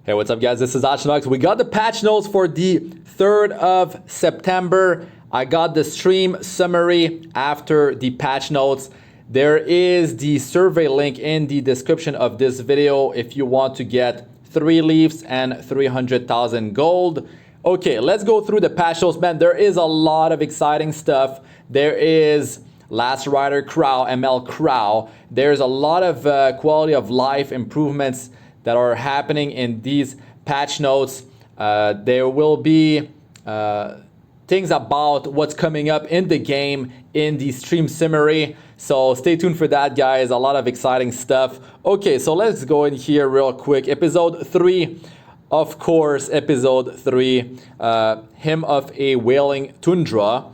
Hey, what's up guys? This is Astranox. We got the patch notes for the 3rd of September. I got the stream summary after the patch notes. There is the survey link in the description of this video if you want to get 3 Leifs and 300,000 gold. Okay, let's go through the patch notes, man. There is a lot of exciting stuff. There is last Rider Krau, ML There's a lot of quality of life improvements that are happening in these patch notes. There will be things about what's coming up in the game in the stream summary. So stay tuned for that, guys. A lot of exciting stuff. Okay, so let's go in here real quick. Episode 3, of course, episode 3, Hymn of a Wailing Tundra.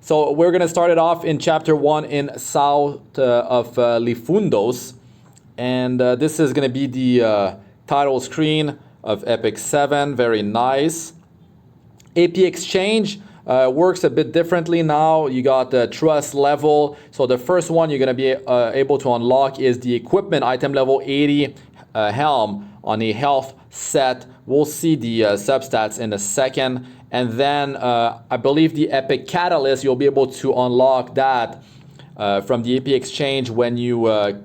So we're gonna start it off in chapter 1 in south of Lifundos. And this is going to be the title screen of Ep.7. Very nice. AP exchange works a bit differently now. You got the trust level. So the first one you're going to be able to unlock is the equipment item level 80 helm on a health set. We'll see the substats in a second. And then I believe the Epic Catalyst, you'll be able to unlock that from the AP exchange when you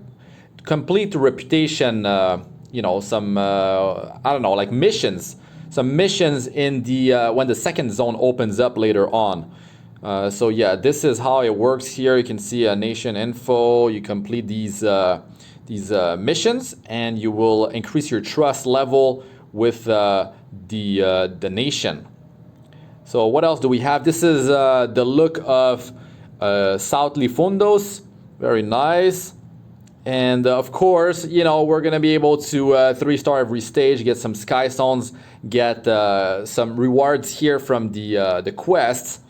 complete the reputation, some I don't know, like missions, some missions in the when the second zone opens up later on. So yeah, this is how it works here. You can see a nation info. You complete these missions, and you will increase your trust level with the nation. So what else do we have? This is the look of South Lifundos. Very nice. And of course, we're going to be able to 3-star every stage, get some sky stones, get some rewards here from the quests,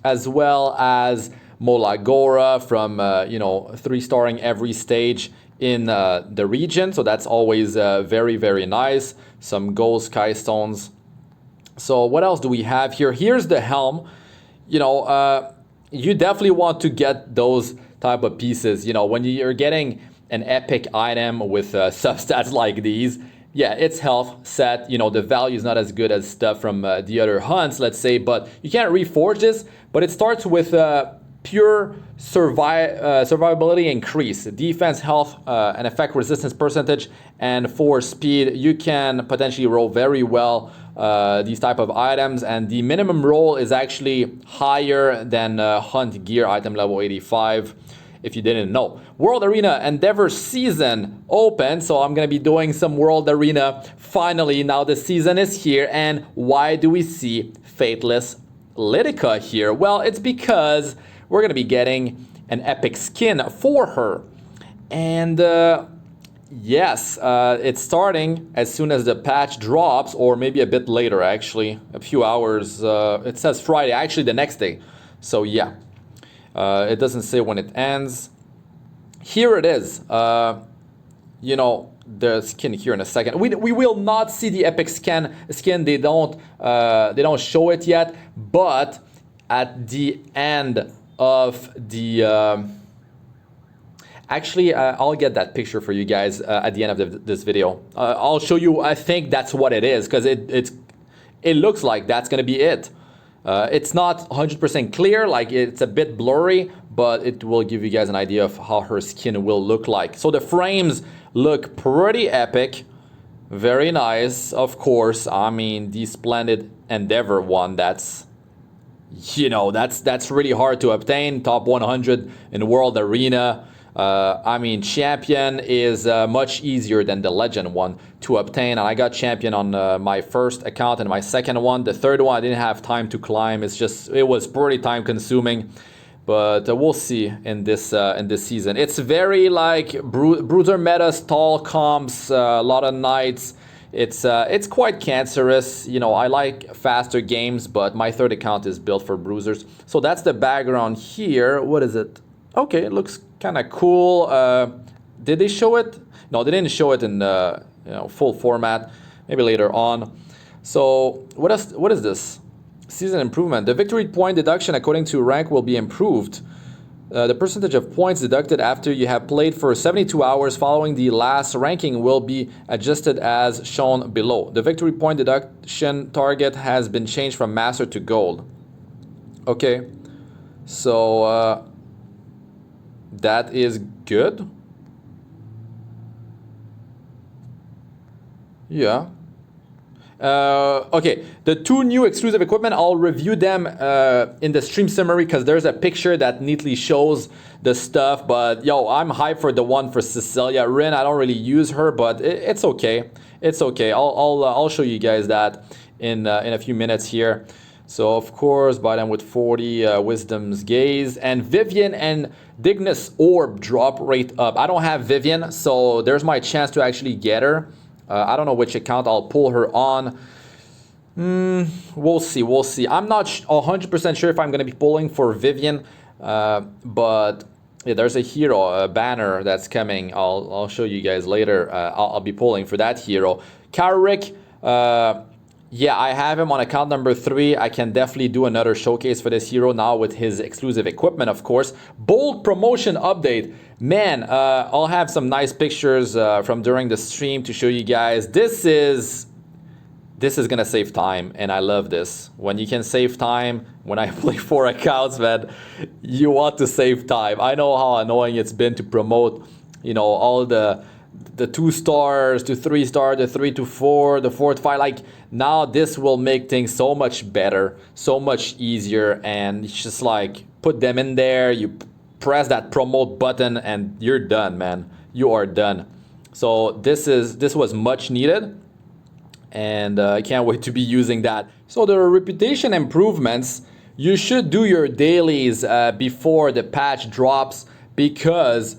as well as MolaGora from 3-starring every stage in the region. So that's always very, very nice. Some gold sky stones. So what else do we have here? Here's the helm. You definitely want to get those type of pieces. When you're getting an epic item with substats like these, yeah, it's health set. The value is not as good as stuff from the other hunts, let's say, but you can't reforge this. But it starts with pure survivability increase, defense, health, and effect resistance percentage, and for speed. You can potentially roll very well these type of items, and the minimum roll is actually higher than hunt gear item level 85. If you didn't know. World Arena Endeavor season open. So I'm going to be doing some World Arena. Finally, now the season is here. And why do we see Fateless Litica here? Well, it's because we're going to be getting an epic skin for her. And yes, it's starting as soon as the patch drops, or maybe a bit later, actually. A few hours. It says Friday, actually the next day. So yeah. It doesn't say when it ends. Here it is. The skin here in a second. We will not see the epic skin. They don't show it yet. But at the end of the actually, I'll get that picture for you guys at the end of this video. I'll show you. I think that's what it is, because it looks like that's gonna be it. It's not 100% clear, like it's a bit blurry, but it will give you guys an idea of how her skin will look like. So the frames look pretty epic, very nice, of course. I mean, the Splendid Endeavor one, that's really hard to obtain. Top 100 in World Arena. Champion is much easier than the Legend one to obtain. And I got Champion on my first account and my second one. The third one, I didn't have time to climb. It was pretty time consuming. But we'll see in this season. It's very like Bruiser metas, tall comps, a lot of knights. It's quite cancerous. I like faster games, but my third account is built for bruisers. So that's the background here. What is it? Okay, it looks kind of cool. Did they show it? No, they didn't show it in full format. Maybe later on. So what else? What is this? Season improvement. The victory point deduction according to rank will be improved. The percentage of points deducted after you have played for 72 hours following the last ranking will be adjusted as shown below. The victory point deduction target has been changed from master to gold. Okay, so that is good. Yeah. Okay, the 2 new exclusive equipment, I'll review them in the stream summary because there's a picture that neatly shows the stuff. But yo, I'm hyped for the one for Cecilia. Rin, I don't really use her, but it's okay. It's okay. I'll show you guys that in a few minutes here. So of course, buy them with 40 Wisdom's Gaze, and Vivian and Dignus Orb drop rate up. I don't have Vivian, so there's my chance to actually get her. I don't know which account I'll pull her on. We'll see, we'll see. I'm not 100% sure if I'm going to be pulling for Vivian, but yeah, there's a hero, a banner that's coming. I'll show you guys later. I'll be pulling for that hero. Carrick, yeah, I have him on account number 3. I can definitely do another showcase for this hero now with his exclusive equipment, of course. Bold promotion update. Man, I'll have some nice pictures from during the stream to show you guys. This is gonna save time, and I love this. When you can save time, when I play 4 accounts, man, you want to save time. I know how annoying it's been to promote, you know, all the 2 stars to 3 stars, the 3 to 4, the 4 to 5. Like, now this will make things so much better, so much easier, and it's just like put them in there, you press that promote button, and you're done, man. You are done. So this was much needed, and I can't wait to be using that. So the reputation improvements, you should do your dailies before the patch drops, because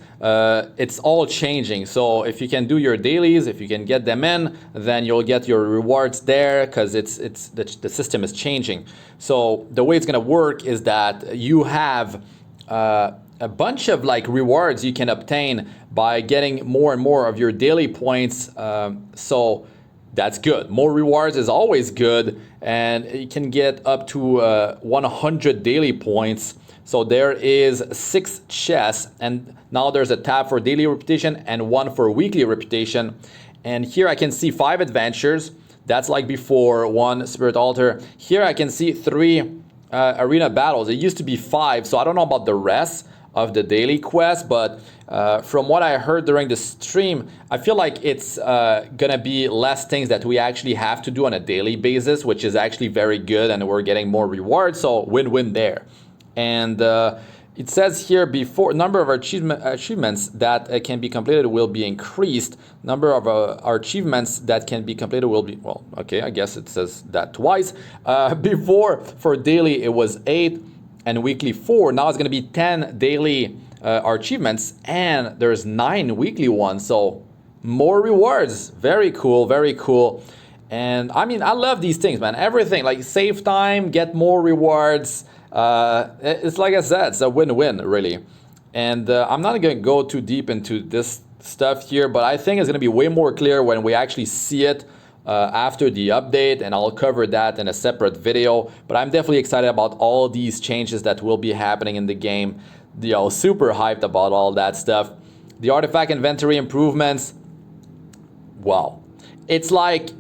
it's all changing. So if you can do your dailies, if you can get them in, then you'll get your rewards there, because the system is changing. So the way it's gonna work is that you have a bunch of like rewards you can obtain by getting more and more of your daily points. So that's good. More rewards is always good, and you can get up to 100 daily points. So there is 6 chests, and now there's a tab for daily reputation and 1 for weekly reputation. And here I can see 5 adventures. That's like before, 1 spirit altar. Here I can see 3 arena battles. It used to be 5, so I don't know about the rest of the daily quest, but from what I heard during the stream, I feel like it's gonna be less things that we actually have to do on a daily basis, which is actually very good, and we're getting more rewards, so win-win there. And it says here, before number of achievements that can be completed will be increased. Number of achievements that can be completed will be, well, okay, I guess it says that twice. Before, for daily, it was 8, and weekly 4. Now it's going to be 10 daily achievements, and there's 9 weekly ones. So more rewards. Very cool, very cool. And I mean, I love these things, man. Everything, like save time, get more rewards. It's like I said, it's a win-win, really. And I'm not going to go too deep into this stuff here, but I think it's going to be way more clear when we actually see it after the update, and I'll cover that in a separate video. But I'm definitely excited about all these changes that will be happening in the game. You know, super hyped about all that stuff. The artifact inventory improvements, wow. It's like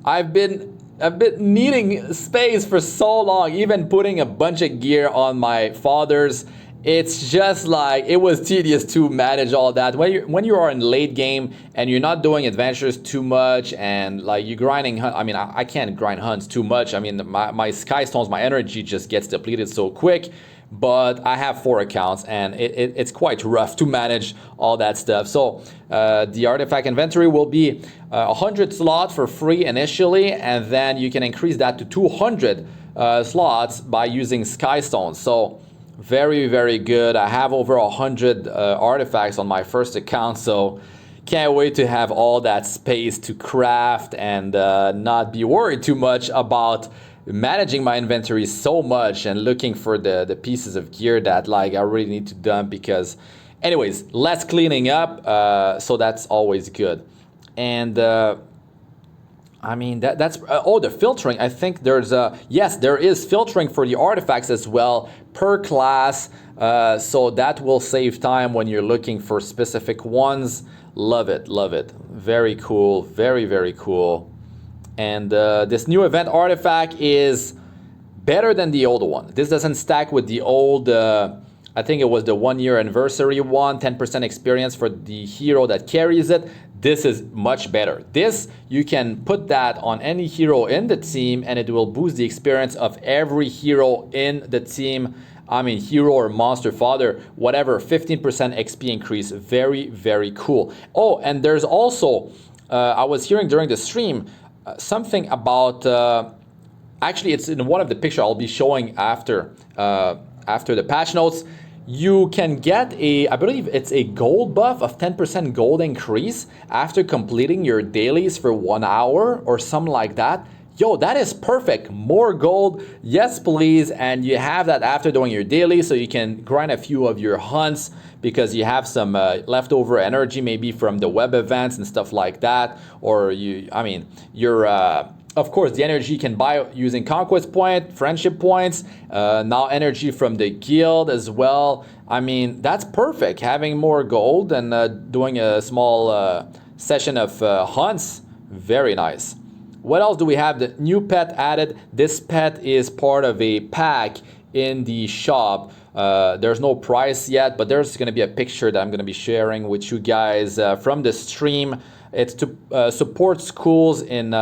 I've been needing space for so long, even putting a bunch of gear on my father's. It's just like, it was tedious to manage all that. When you are in late game and you're not doing adventures too much, and like you're grinding, I mean, I can't grind hunts too much. I mean, my sky stones, my energy just gets depleted so quick. But I have 4 accounts, and it's quite rough to manage all that stuff. So the artifact inventory will be 100 slots for free initially, and then you can increase that to 200 slots by using sky stones. So very, very good. I have over 100 artifacts on my first account, so can't wait to have all that space to craft and not be worried too much about managing my inventory so much and looking for the pieces of gear that like I really need to dump. Because anyways, less cleaning up, so that's always good. And I mean, that's oh, the filtering. I think there's yes, there is filtering for the artifacts as well per class. So that will save time when you're looking for specific ones. Love it, love it. Very cool, very, very cool. And this new event artifact is better than the old one. This doesn't stack with the old, I think it was the 1-year anniversary one, 10% experience for the hero that carries it. This is much better. This, you can put that on any hero in the team and it will boost the experience of every hero in the team. I mean, hero or monster fodder, whatever, 15% XP increase. Very, very cool. Oh, and there's also, I was hearing during the stream, something about, actually it's in one of the pictures I'll be showing after the patch notes. You can get a, I believe it's a gold buff of 10% gold increase after completing your dailies for 1 hour or something like that. Yo, that is perfect. More gold, yes please. And you have that after doing your daily, so you can grind a few of your hunts because you have some leftover energy maybe from the web events and stuff like that. Or you, I mean, you're, of course, the energy you can buy using conquest point, friendship points, now energy from the guild as well. I mean, that's perfect. Having more gold and doing a small session of hunts, very nice. What else do we have? The new pet added. This pet is part of a pack in the shop. There's no price yet, but there's going to be a picture that I'm going to be sharing with you guys from the stream. It's to support schools in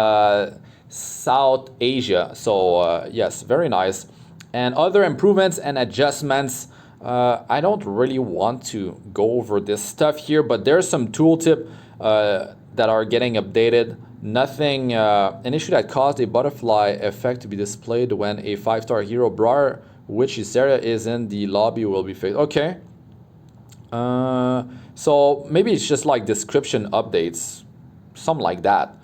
South Asia. So yes, very nice. And other improvements and adjustments. I don't really want to go over this stuff here, but there's some tooltip that are getting updated. Nothing, an issue that caused a butterfly effect to be displayed when a 5-star hero brawler, which his area is in the lobby, will be fixed. Okay. So maybe it's just like description updates, something like that.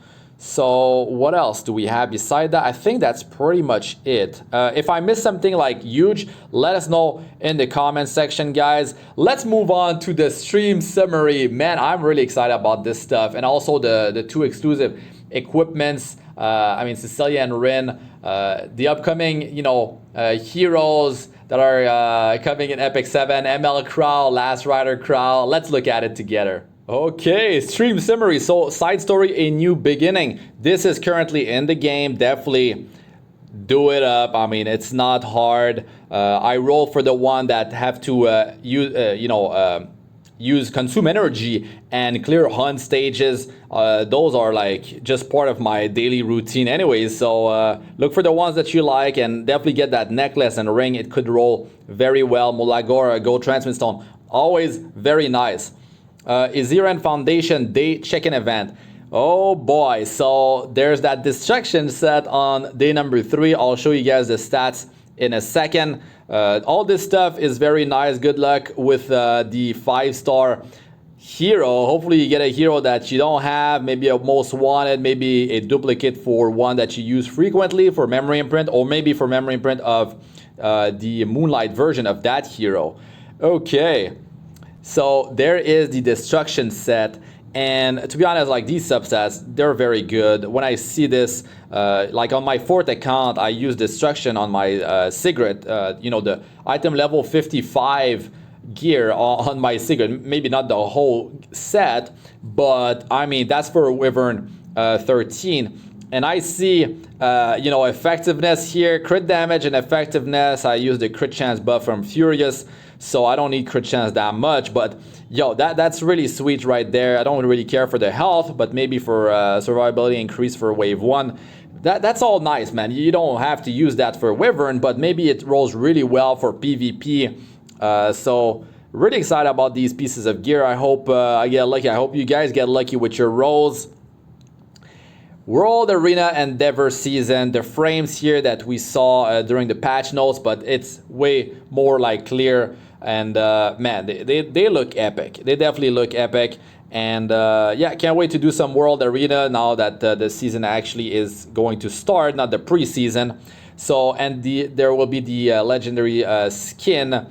So what else do we have beside that? I think that's pretty much it. If I missed something like huge, let us know in the comment section, guys. Let's move on to the stream summary. Man, I'm really excited about this stuff. And also the 2 exclusive equipments. I mean, Cecilia and Rin, the upcoming, you know, heroes that are coming in Ep.3, ML Krau, last Rider Krau. Let's look at it together. Okay, stream summary. So side story, A New Beginning. This is currently in the game. Definitely do it up. I mean, it's not hard. I roll for the one that have to consume energy and clear hunt stages. Those are like just part of my daily routine anyways. So look for the ones that you like and definitely get that necklace and ring. It could roll very well. MolaGora, Gold Transmit Stone, always very nice. Iziran Foundation Day check-in event. Oh boy, so there's that destruction set on day number 3. I'll show you guys the stats in a second. All this stuff is very nice. Good luck with the 5-star hero. Hopefully you get a hero that you don't have, maybe a most wanted, maybe a duplicate for one that you use frequently for memory imprint, or maybe for memory imprint of the Moonlight version of that hero. Okay. So there is the destruction set, and to be honest, like these subsets, they're very good. When I see this, like on my 4th account, I use destruction on my cigarette, you know, the item level 55 gear on my cigarette. Maybe not the whole set, but I mean, that's for Wyvern 13. And I see, you know, effectiveness here, crit damage and effectiveness. I use the crit chance buff from Furious, so I don't need crit chance that much. But yo, that's really sweet right there. I don't really care for the health, but maybe for survivability increase for wave 1. That's all nice, man. You don't have to use that for Wyvern, but maybe it rolls really well for PvP. So really excited about these pieces of gear. I hope I get lucky. I hope you guys get lucky with your rolls. World Arena Endeavor season, the frames here that we saw during the patch notes, but it's way more like clear, and man, they look epic. They definitely look epic, and yeah, can't wait to do some World Arena now that the season actually is going to start, not the preseason. So, and there will be the legendary skin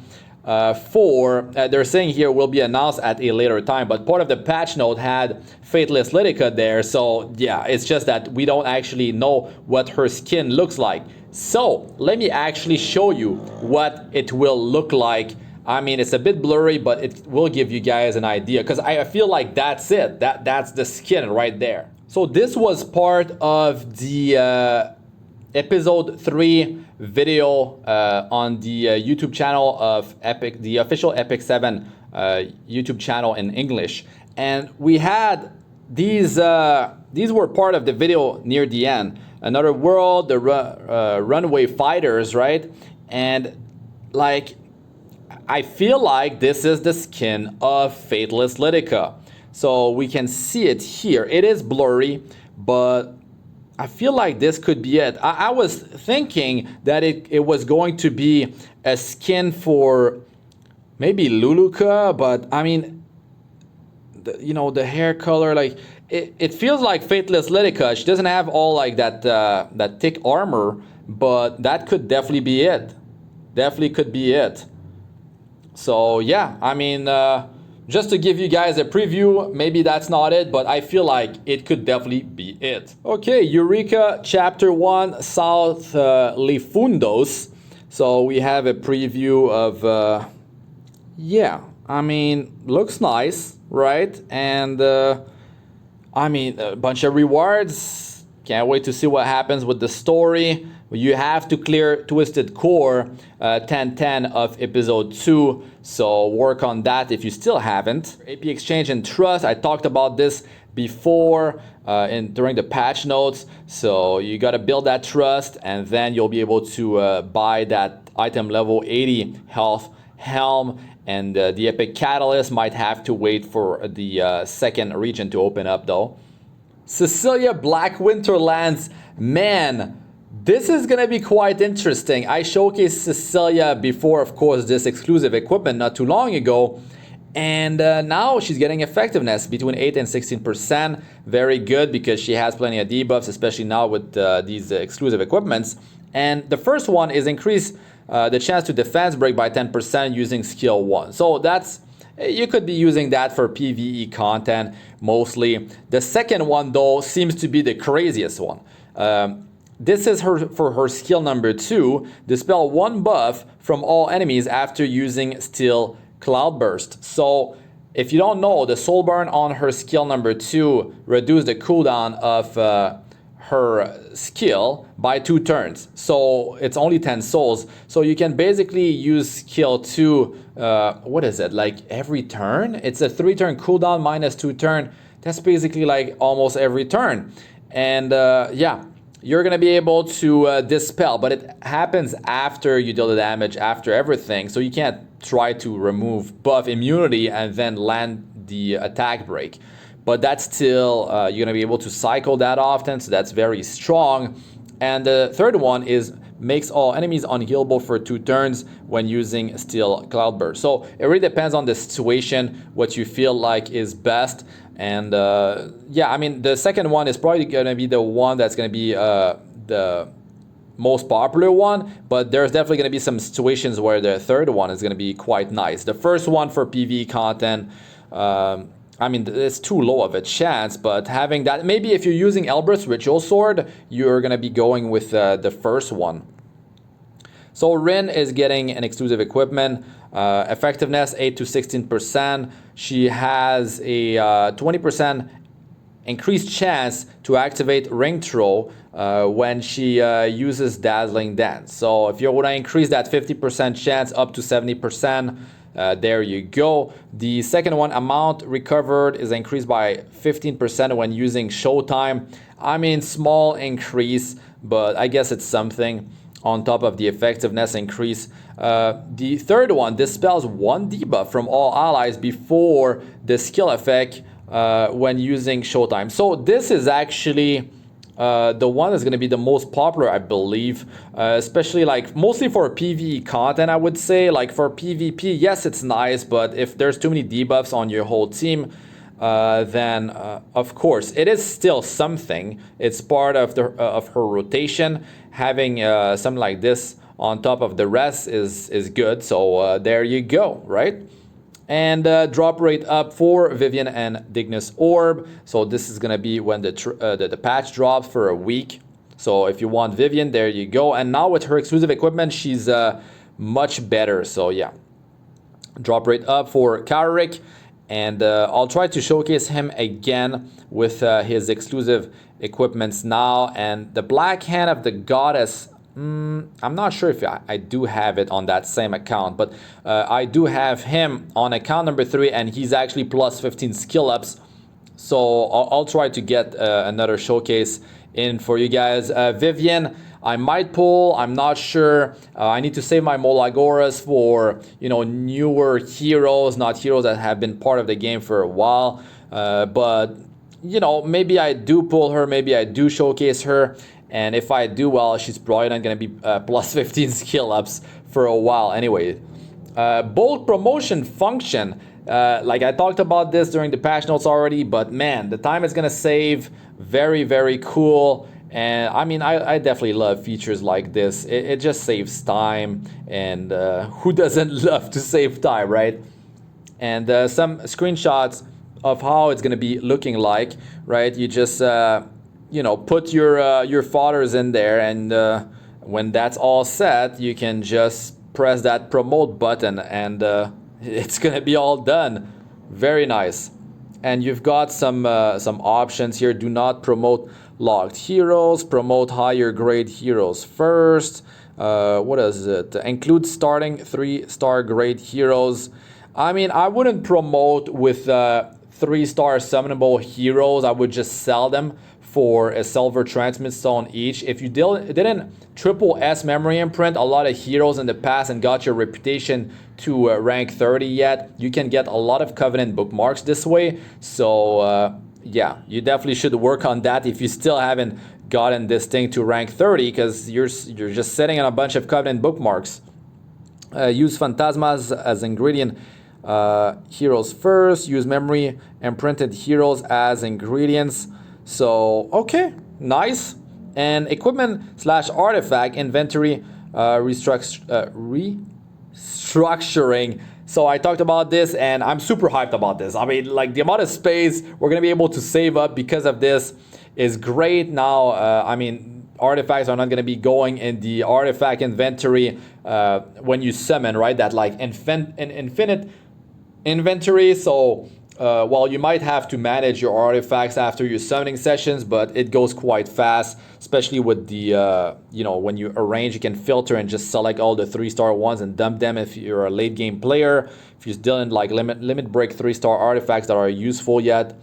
they're saying here will be announced at a later time, but part of the patch note had Faithless Litica there, so yeah, it's just that we don't actually know what her skin looks like. So let me actually show you what it will look like. I mean, it's a bit blurry, but it will give you guys an idea, because I feel like that's it. That's the skin right there. So this was part of the episode 3 video on the YouTube channel of Epic, the official Ep.3 YouTube channel in English. And we had these were part of the video near the end. Another world, the runway fighters, right? And like, I feel like this is the skin of Faithless Litica. So we can see it here. It is blurry, but I feel like this could be it. I was thinking that it was going to be a skin for maybe Luluka, but I mean, the hair color, like it feels like Faithless Litica. She doesn't have all like that thick armor, but that could definitely be it. Definitely could be it. So yeah, I mean, just to give you guys a preview, maybe that's not it, but I feel like it could definitely be it. Okay, Eureka Chapter 1, South Lifundos. So we have a preview of, yeah, I mean, looks nice, right? And I mean, a bunch of rewards. Can't wait to see what happens with the story. You have to clear Twisted Core 1010 of episode 2, so work on that if you still haven't. AP Exchange and Trust, I talked about this before during the patch notes, so you got to build that trust, and then you'll be able to buy that item level 80 health helm, and the Epic Catalyst might have to wait for the second region to open up though. Cecilia Black Winterlands, man, this is going to be quite interesting. I showcased Cecilia before, of course, this exclusive equipment not too long ago. And now she's getting effectiveness between 8 and 16%. Very good, because she has plenty of debuffs, especially now with these exclusive equipments. And the first one is increase the chance to defense break by 10% using skill 1. So that's, you could be using that for PvE content mostly. The second one though seems to be the craziest one. This is for her skill number 2, dispel 1 buff from all enemies after using Steel Cloudburst. So if you don't know, the soul burn on her skill number 2 reduce the cooldown of her skill by 2 turns. So it's only 10 souls. So you can basically use skill 2, what is it, like every turn? It's a 3-turn cooldown minus 2 turn. That's basically like almost every turn. And yeah, you're going to be able to dispel, but it happens after you deal the damage, after everything. So you can't try to remove buff immunity and then land the attack break. But that's still, you're going to be able to cycle that often, so that's very strong. And the third one is makes all enemies unhealable for 2 turns when using Steel Cloudburst. So it really depends on the situation, what you feel like is best. And yeah, I mean, the second one is probably going to be the one that's going to be the most popular one, but there's definitely going to be some situations where the third one is going to be quite nice. The first one for PvE content, I mean, it's too low of a chance, but having that, maybe if you're using Elbereth's Ritual Sword, you're going to be going with the first one. So Rin is getting an exclusive equipment, effectiveness 8 to 16%. She has a 20% increased chance to activate Ring Throw when she uses Dazzling Dance. So if you want to increase that 50% chance up to 70%, there you go. The second one, amount recovered, is increased by 15% when using Showtime. I mean, small increase, but I guess it's something on top of the effectiveness increase. The third one dispels 1 debuff from all allies before the skill effect when using Showtime. So this is actually the one that's going to be the most popular, I believe, especially like mostly for PvE content, I would say. Like for PvP, yes, it's nice, but if there's too many debuffs on your whole team, then of course it is still something. It's part of her rotation. Having something like this on top of the rest is good. So there you go, right? And drop rate up for Vivian and Dignus Orb. So this is gonna be when the patch drops for a week. So if you want Vivian, there you go. And now with her exclusive equipment, she's much better. So yeah, drop rate up for Carrick. And I'll try to showcase him again with his exclusive equipments now. And the Black Hand of the Goddess, I'm not sure if I do have it on that same account, but I do have him on account number 3, and he's actually plus 15 skill ups. So I'll try to get another showcase in for you guys. Vivian, I might pull, I'm not sure. I need to save my MolaGoras for, you know, newer heroes, not heroes that have been part of the game for a while. But, you know, maybe I do pull her, maybe I do showcase her. And if I do, well, she's probably not going to be plus 15 skill ups for a while anyway. Bold promotion function. Like I talked about this during the patch notes already, but man, the time is going to save. Very, very cool. And I mean, I definitely love features like this. It just saves time. And who doesn't love to save time, right? And some screenshots of how it's going to be looking like, right? You just... you know, put your fodders in there, and when that's all set, you can just press that promote button, and it's gonna be all done. Very nice. And you've got some options here. Do not promote locked heroes. Promote higher grade heroes first. What is it? Include starting 3-star grade heroes. I mean, I wouldn't promote with 3-star summonable heroes. I would just sell them for a silver transmit stone each. If you didn't triple S memory imprint a lot of heroes in the past and got your reputation to rank 30 yet, you can get a lot of Covenant bookmarks this way. So yeah, you definitely should work on that if you still haven't gotten this thing to rank 30, because you're just sitting on a bunch of Covenant bookmarks. Use Phantasmas as ingredient heroes first. Use memory imprinted heroes as ingredients. So, okay, nice. And equipment / artifact inventory restructuring. So I talked about this, and I'm super hyped about this. I mean, like, the amount of space we're going to be able to save up because of this is great. Now, I mean, artifacts are not going to be going in the artifact inventory when you summon, right? That, like, infinite inventory. So... well, you might have to manage your artifacts after your summoning sessions, but it goes quite fast, especially with the, you know, when you arrange, you can filter and just select all the 3-star ones and dump them if you're a late game player. If you still in like limit break 3-star artifacts that are useful yet.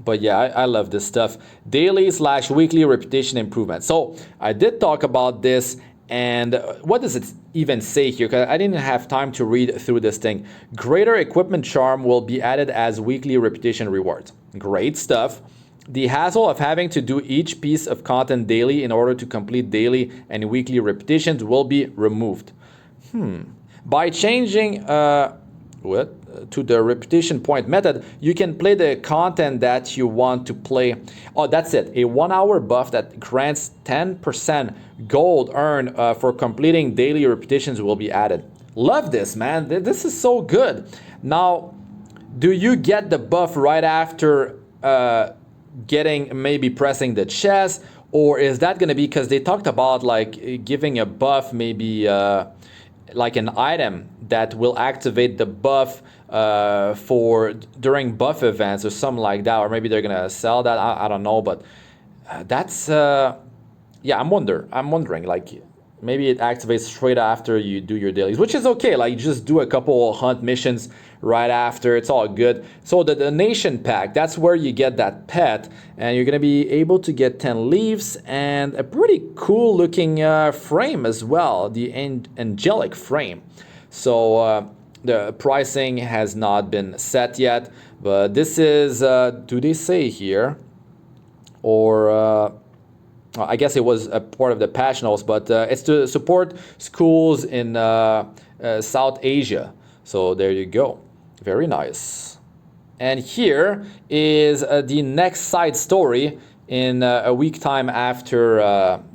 But yeah, I love this stuff. Daily / weekly reputation improvement. So I did talk about this. And what does it even say here? Because I didn't have time to read through this thing. Greater equipment charm will be added as weekly reputation rewards. Great stuff. The hassle of having to do each piece of content daily in order to complete daily and weekly repetitions will be removed. By changing to the repetition point method, you can play the content that you want to play. Oh, that's it. A 1-hour buff that grants 10% gold earned for completing daily repetitions will be added. Love this, man. This is so good. Now, do you get the buff right after maybe pressing the chest, or is that going to be, because they talked about like giving a buff, maybe like an item that will activate the buff for during buff events or something like that, or maybe they're gonna sell that. I don't know, but that's yeah, I'm wondering, like, maybe it activates straight after you do your dailies, which is okay. Like, you just do a couple hunt missions right after, it's all good. So the donation pack, that's where you get that pet, and you're gonna be able to get 10 Leifs and a pretty cool looking frame as well, the angelic frame. So the pricing has not been set yet, but this is do they say here, or I guess it was a part of the patch notes, but it's to support schools in South Asia. So there you go. Very nice. And here is the next side story in a week time after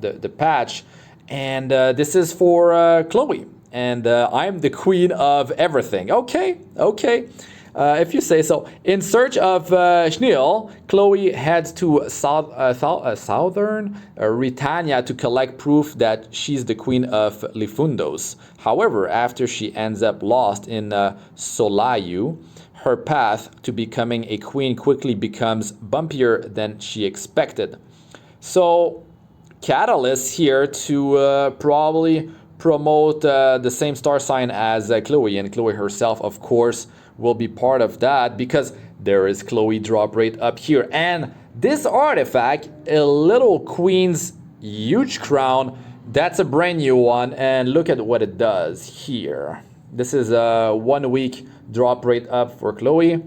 the patch. And this is for Chloe. And I'm the queen of everything. Okay, okay. If you say so. In search of Schneel, Chloe heads to southern Ritania to collect proof that she's the queen of Lifundos. However, after she ends up lost in Solayu, her path to becoming a queen quickly becomes bumpier than she expected. So, catalyst here to probably promote the same star sign as Chloe, and Chloe herself, of course, will be part of that because there is Chloe drop rate up here. And this artifact, a little queen's huge crown, that's a brand new one, and look at what it does here. This is a 1 week drop rate up for Chloe.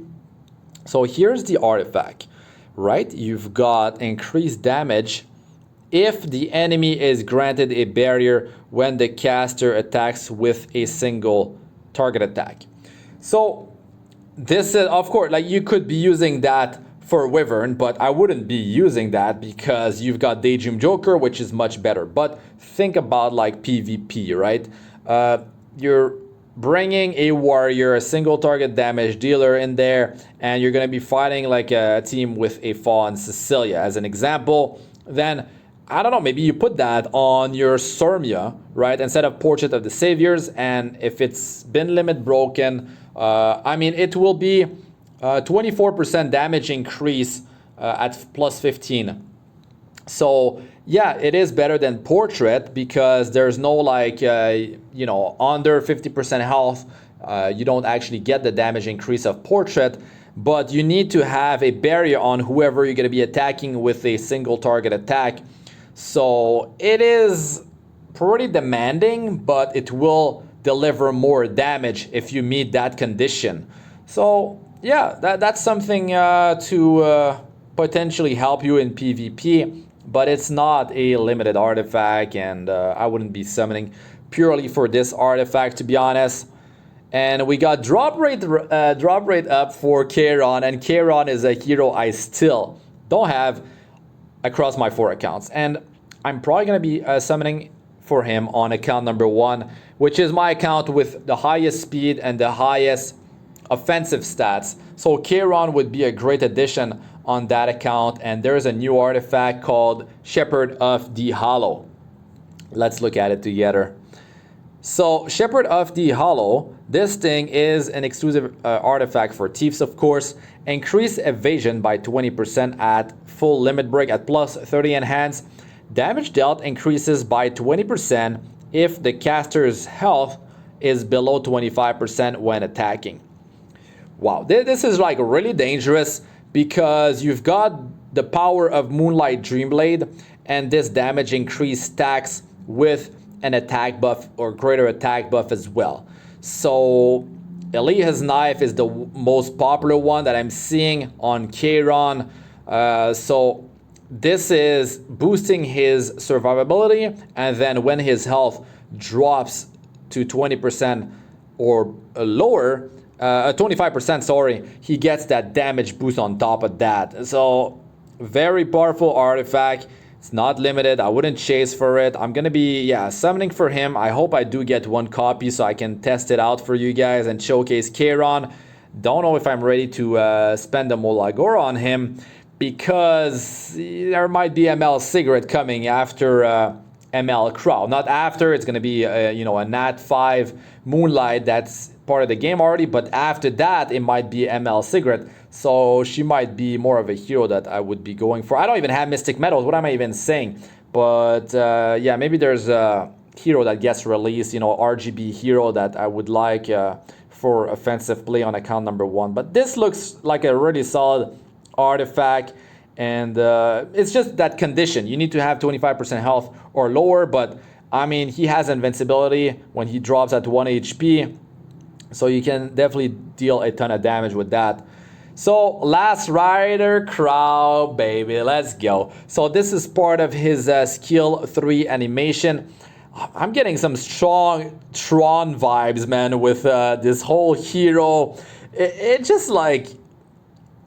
So here's the artifact, right? You've got increased damage if the enemy is granted a barrier when the caster attacks with a single target attack. So this is, of course, like you could be using that for Wyvern, but I wouldn't be using that because you've got Daydream Joker, which is much better. But think about like PvP, right? You're bringing a warrior, a single target damage dealer in there, and you're going to be fighting like a team with a Fawn Cecilia as an example. Then I don't know, maybe you put that on your Surmia, right? Instead of Portrait of the Saviors, and if it's been limit broken, I mean, it will be 24% damage increase at plus 15. So yeah, it is better than Portrait because there's no like, you know, under 50% health, you don't actually get the damage increase of Portrait, but you need to have a barrier on whoever you're going to be attacking with a single target attack. So it is pretty demanding, but it will deliver more damage if you meet that condition. So yeah, that's something to potentially help you in PvP, but it's not a limited artifact, and I wouldn't be summoning purely for this artifact, to be honest. And we got drop rate up for Charon, and Charon is a hero I still don't have across my 4 accounts, and I'm probably going to be summoning for him on account number 1, which is my account with the highest speed and the highest offensive stats. So Charon would be a great addition on that account, and there's a new artifact called Shepherd of the Hollow. Let's look at it together. So Shepherd of the Hollow, this thing is an exclusive artifact for Teeps, of course. Increase evasion by 20% at full limit break at plus 30 enhance. Damage dealt increases by 20% if the caster's health is below 25% when attacking. Wow, this is like really dangerous because you've got the power of Moonlight Dreamblade, and this damage increase stacks with an attack buff or greater attack buff as well. So Elia's Knife is the most popular one that I'm seeing on Charon. So this is boosting his survivability, and then when his health drops to 20% or lower, 25%, sorry, he gets that damage boost on top of that. So very powerful artifact. It's not limited. I wouldn't chase for it. I'm gonna be summoning for him. I hope I do get 1 copy so I can test it out for you guys and showcase Charon. Don't know if I'm ready to spend the MolaGora on him because there might be ML Cigarette coming after ML Krau. Not after, it's gonna be a Nat 5 Moonlight that's part of the game already, but after that it might be ML Cigarette, so she might be more of a hero that I would be going for. I don't even have Mystic Metals, what am I even saying? But yeah, maybe there's a hero that gets released, RGB hero that I would like for offensive play on account number 1. But this looks like a really solid artifact, and it's just that condition. You need to have 25% health or lower, but I mean, he has invincibility when he drops at 1 HP. So you can definitely deal a ton of damage with that. So last Rider Krau, baby, let's go. So this is part of his skill 3 animation. I'm getting some strong Tron vibes, man, with this whole hero. It just like,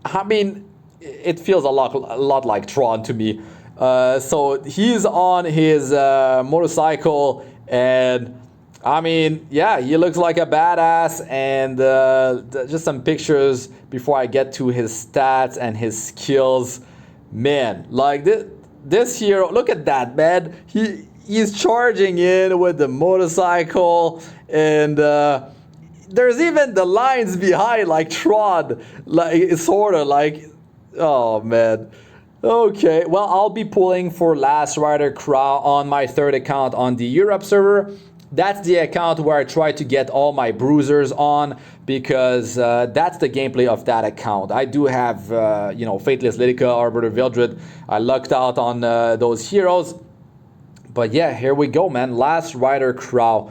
I mean, it feels a lot like Tron to me. So he's on his motorcycle, and I mean, yeah, he looks like a badass. And just some pictures before I get to his stats and his skills. Man, like this hero, look at that, man. He's charging in with the motorcycle, and there's even the lines behind, like Trod, like sort of like, oh man. Okay, well, I'll be pulling for last Rider Krau on my third account on the Europe server. That's the account where I try to get all my bruisers on, because that's the gameplay of that account. I do have, Faithless Lydica, Arbiter Vildred. I lucked out on those heroes. But yeah, here we go, man. Last Rider Krau.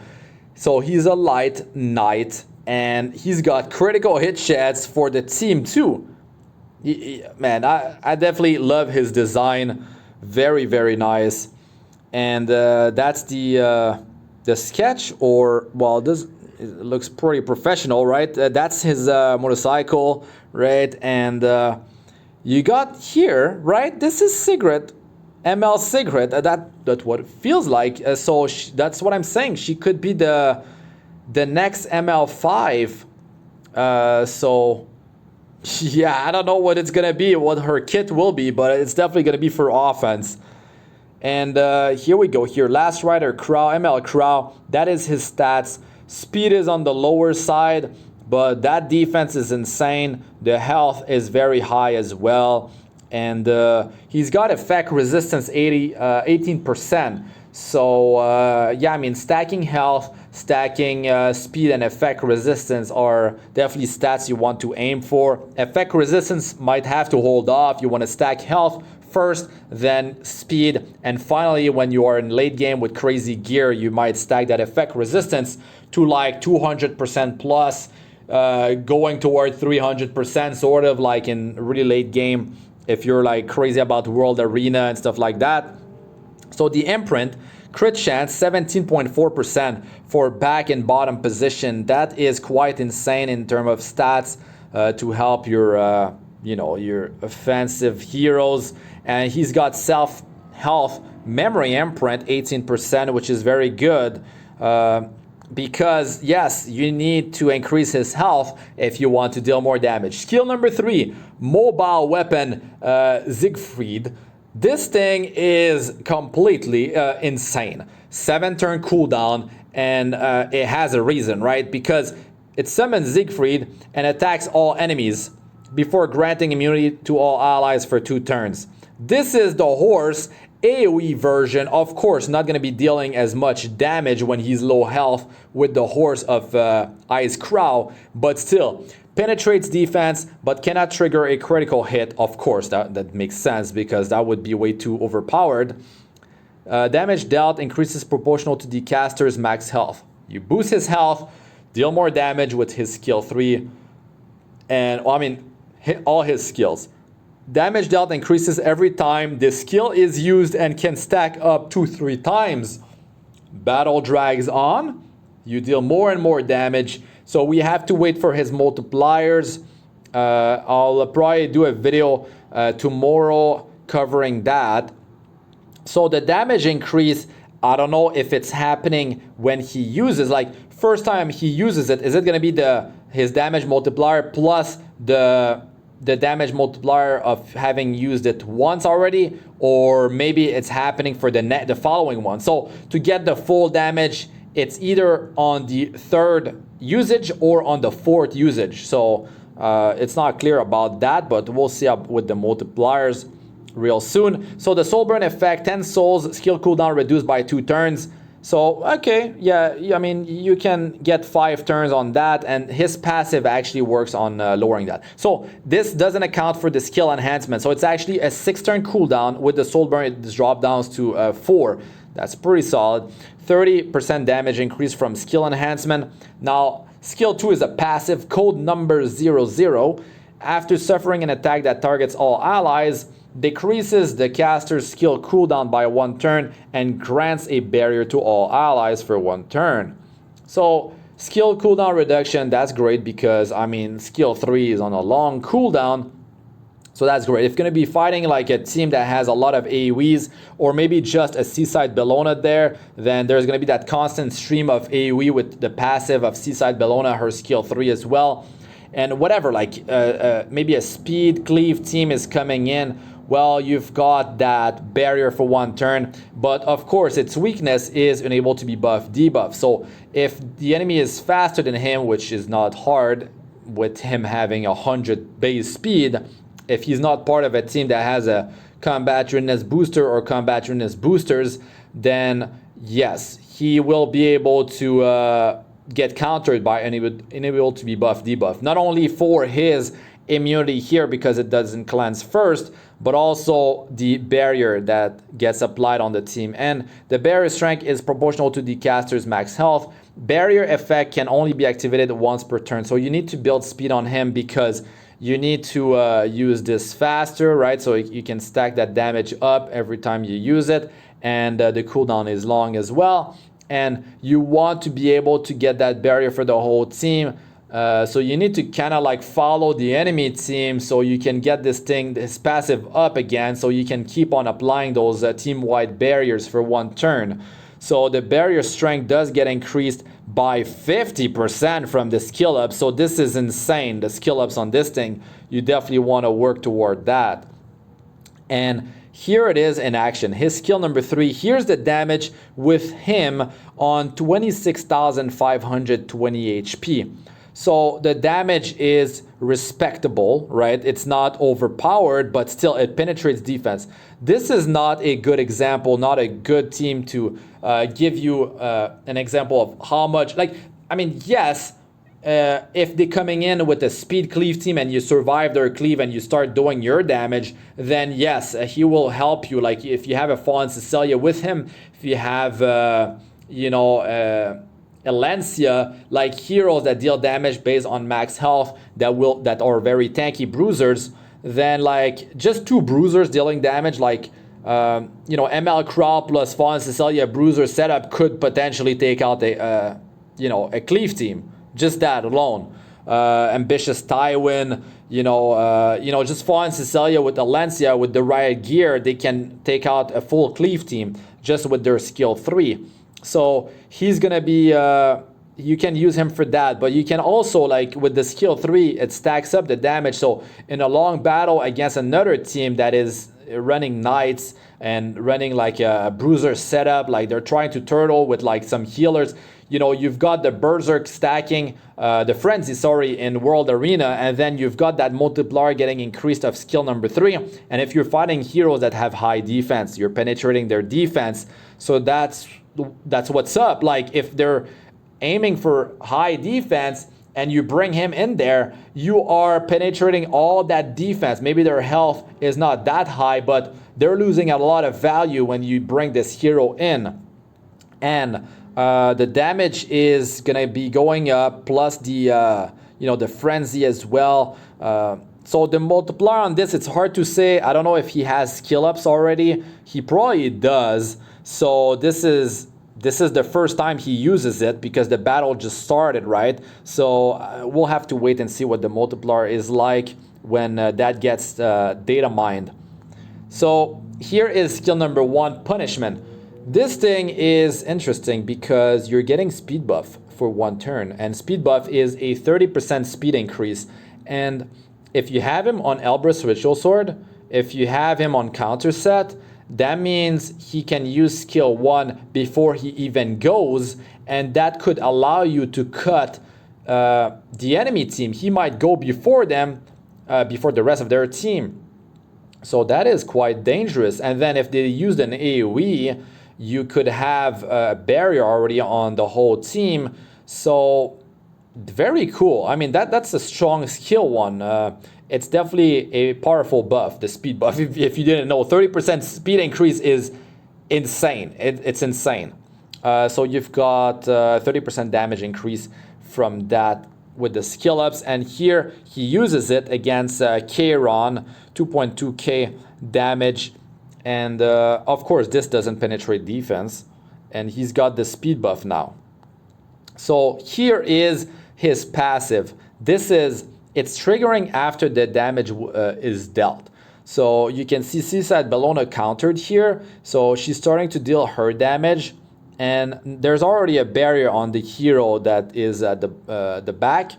So he's a light knight, and he's got critical hit chance for the team too. Man, I definitely love his design. Very, very nice. And that's the sketch, or, well, this it looks pretty professional, right? That's his motorcycle, right? And you got here, right? This is Sigrid, ML Sigrid. That's what it feels like. So that's what I'm saying. She could be the next ML5. So yeah, I don't know what it's gonna be, what her kit will be, but it's definitely gonna be for offense. And here we go. Here, last Rider Krau, ML Krau. That is his stats. Speed is on the lower side, but that defense is insane. The health is very high as well, and he's got effect resistance 18%. So yeah, I mean, stacking health, stacking speed, and effect resistance are definitely stats you want to aim for. Effect resistance might have to hold off. You want to stack health first, then speed, and finally, when you are in late game with crazy gear, you might stack that effect resistance to like 200% plus, going toward 300%, sort of like in really late game, if you're like crazy about World Arena and stuff like that. So the imprint, crit chance 17.4% for back and bottom position. That is quite insane in terms of stats to help your your offensive heroes. And he's got self health memory imprint 18%, which is very good. Because yes, you need to increase his health if you want to deal more damage. Skill number 3, mobile weapon, Siegfried. This thing is completely insane. 7-turn cooldown, and it has a reason, right? Because it summons Siegfried and attacks all enemies before granting immunity to all allies for 2 turns. This is the horse AoE version. Of course, not going to be dealing as much damage when he's low health with the horse of Ice Krau, but still penetrates defense but cannot trigger a critical hit. Of course, that makes sense, because that would be way too overpowered. Damage dealt increases proportional to the caster's max health. You boost his health, deal more damage with his skill 3, and well, I mean, hit all his skills. Damage dealt increases every time this skill is used and can stack up to 3 times. Battle drags on. You deal more and more damage. So we have to wait for his multipliers. I'll probably do a video tomorrow covering that. So the damage increase, I don't know if it's happening when he uses, like first time he uses it, is it going to be his damage multiplier plus the damage multiplier of having used it once already, or maybe it's happening for the following one? So to get the full damage, it's either on the 3rd usage or on the 4th usage. So it's not clear about that, but we'll see up with the multipliers real soon. So the soul burn effect, 10 souls, skill cooldown reduced by 2 turns. So, okay, yeah, I mean, you can get 5 turns on that, and his passive actually works on lowering that. So this doesn't account for the skill enhancement. So it's actually a 6-turn cooldown. With the soul burn, it drops down to 4. That's pretty solid. 30% damage increase from skill enhancement. Now, skill 2 is a passive, code number 00. After suffering an attack that targets all allies, decreases the caster's skill cooldown by 1 turn and grants a barrier to all allies for 1 turn. So skill cooldown reduction, that's great, because I mean skill 3 is on a long cooldown. So that's great. If you're going to be fighting like a team that has a lot of AoEs, or maybe just a Seaside Bellona there, then there's going to be that constant stream of AoE with the passive of Seaside Bellona, her skill 3 as well. And whatever, like maybe a speed cleave team is coming in, well, you've got that barrier for 1 turn. But of course, its weakness is unable to be buff debuff. So if the enemy is faster than him, which is not hard with him having 100 base speed, if he's not part of a team that has a combat readiness booster or combat readiness boosters, then yes, he will be able to get countered by unable to be buff debuff. Not only for his immunity here because it doesn't cleanse first, but also the barrier that gets applied on the team. And the barrier strength is proportional to the caster's max health. Barrier effect can only be activated once per turn. So you need to build speed on him because you need to use this faster, right? So you can stack that damage up every time you use it. And the cooldown is long as well. And you want to be able to get that barrier for the whole team. So you need to kind of like follow the enemy team so you can get this passive up again, so you can keep on applying those team-wide barriers for 1 turn. So the barrier strength does get increased by 50% from the skill up. So this is insane, the skill ups on this thing. You definitely want to work toward that. And here it is in action. His skill number 3. Here's the damage with him on 26,520 HP. So the damage is respectable, right? It's not overpowered, but still it penetrates defense. This is not a good example, not a good team to give you an example of how much, like, I mean, yes, if they're coming in with a speed cleave team and you survive their cleave and you start doing your damage, then yes, he will help you. Like if you have a Fallen Cecilia with him, if you have, Alencia, like heroes that deal damage based on max health that are very tanky bruisers, then like just 2 bruisers dealing damage, like ML Krau plus Fallen Cecilia bruiser setup could potentially take out a cleave team. Just that alone. Ambitious Tywin, just Fallen Cecilia with Alencia with the riot gear, they can take out a full cleave team just with their skill 3. So he's gonna be, you can use him for that, but you can also, like with the skill 3, it stacks up the damage. So in a long battle against another team that is running knights and running like a bruiser setup, like they're trying to turtle with like some healers, you've got the berserk stacking, the frenzy, in World Arena, and then you've got that multiplier getting increased of skill number 3. And if you're fighting heroes that have high defense, you're penetrating their defense. So that's what's up. Like if they're aiming for high defense and you bring him in there, you are penetrating all that defense. Maybe their health is not that high, but they're losing a lot of value when you bring this hero in. And the damage is gonna be going up, plus the the frenzy as well. So the multiplier on this, it's hard to say. I don't know if he has skill ups already. He probably does. So this is the first time he uses it because the battle just started, right? So we'll have to wait and see what the multiplier is like when that gets data mined. So here is skill number 1, punishment. This thing is interesting because you're getting speed buff for 1 turn, and speed buff is a 30% speed increase. And if you have him on Elbrus Ritual Sword, if you have him on counter set, that means he can use skill 1 before he even goes, and that could allow you to cut the enemy team. He might go before them, before the rest of their team. So that is quite dangerous. And then if they used an AoE, you could have a barrier already on the whole team. So very cool. I mean, that's a strong skill 1. It's definitely a powerful buff, the speed buff. If you didn't know, 30% speed increase is insane. It's insane. So you've got 30% damage increase from that with the skill ups. And here he uses it against Kairon, 2.2k damage. And of course, this doesn't penetrate defense. And he's got the speed buff now. So here is his passive. This is it's triggering after the damage is dealt. So you can see Seaside Bellona countered here. So she's starting to deal her damage. And there's already a barrier on the hero that is at the back.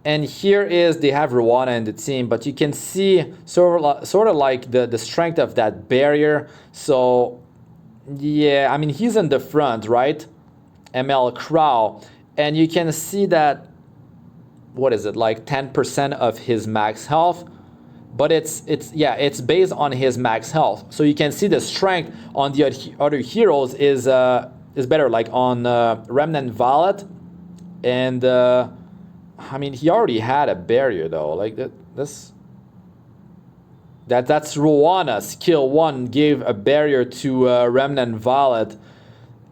And here is, they have Rwana in the team, but you can see sort of like the strength of that barrier. So yeah, I mean, he's in the front, right? ML Krau. And you can see that, what is it, like 10% of his max health? But it's based on his max health. So you can see the strength on the other heroes is better, like on Remnant Valet. And I mean, he already had a barrier though. Like that's Rwana. Skill 1 gave a barrier to Remnant Valet,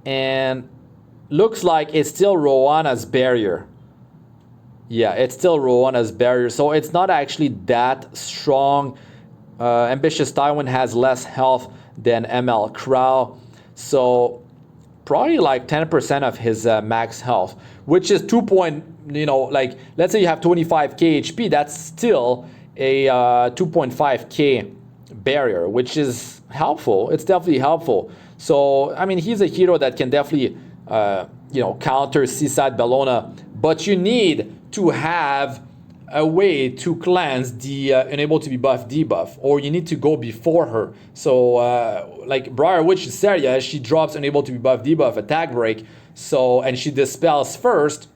and looks like it's still Rwana's barrier. Yeah, it's still Rwana's barrier, so it's not actually that strong. Ambitious Tywin has less health than ML Krau, so probably like 10% of his max health, which is 2 point, like let's say you have 25k HP, that's still a 2.5k barrier, which is helpful. It's definitely helpful. So I mean, he's a hero that can definitely counter Seaside Bellona, but you need to have a way to cleanse the unable to be buffed debuff, or you need to go before her. So like Briar Witch Seria, she drops unable to be buffed debuff attack break, so, and she dispels first.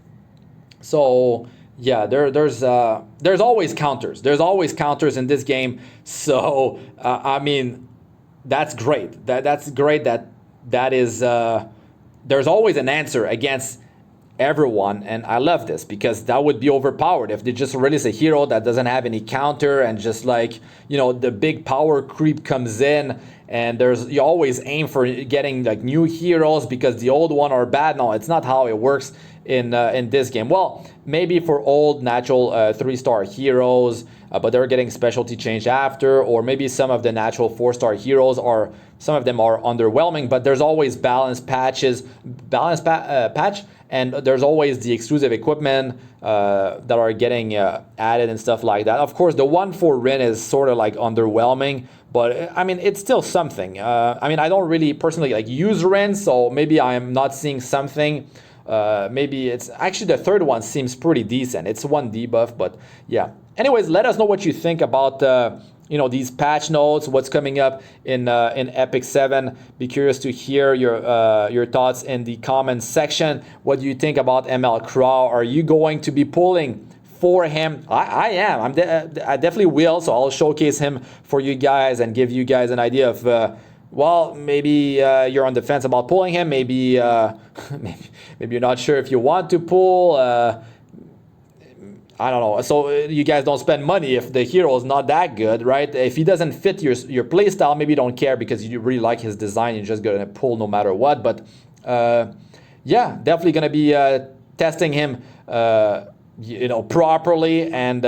So yeah, there's always counters. There's always counters in this game. So I mean, that's great. That's great. That is there's always an answer against everyone, and I love this, because that would be overpowered if they just release a hero that doesn't have any counter, and just like, the big power creep comes in, and you always aim for getting like new heroes because the old one are bad. No, it's not how it works in this game. Well, maybe for old natural 3-star heroes, but they're getting specialty changed after, or maybe some of the natural 4-star heroes are, some of them are underwhelming, but there's always balance patch, and there's always the exclusive equipment that are getting added and stuff like that. Of course, the one for Rin is sort of like underwhelming, but I mean, it's still something. I mean, I don't really personally like use Rin, so maybe I'm not seeing something. Maybe it's actually, the third one seems pretty decent. It's 1 debuff, but yeah. Anyways, let us know what you think about these patch notes, what's coming up in Ep.3. Be curious to hear your thoughts in the comments section. What do you think about ML Krau? Are you going to be pulling for him? I am. I definitely will. So I'll showcase him for you guys and give you guys an idea of. Well, maybe you're on the fence about pulling him. Maybe maybe you're not sure if you want to pull. I don't know. So you guys don't spend money if the hero is not that good, right? If he doesn't fit your playstyle, maybe you don't care because you really like his design. You're just gonna pull no matter what. But yeah, definitely gonna be testing him, properly, and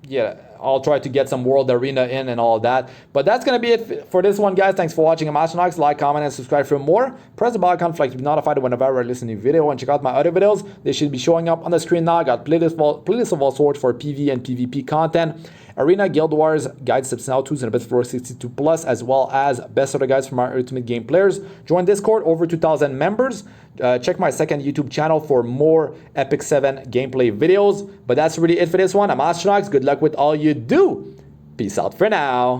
yeah. I'll try to get some World Arena in and all of that. But that's going to be it for this one, guys. Thanks for watching. I'm Astranox. Like, comment, and subscribe for more. Press the bell icon to be notified whenever I release a new video. And check out my other videos. They should be showing up on the screen now. I got playlist of all sorts for PV and PvP content. Arena, Guild Wars, Guides, Tips, and How-Tos, and a bit for 62+, as well as best of the guides from our Ultimate Game players. Join Discord, over 2,000 members. Check my second YouTube channel for more Ep.3 gameplay videos. But that's really it for this one. I'm Astranox. Good luck with all you do. Peace out for now.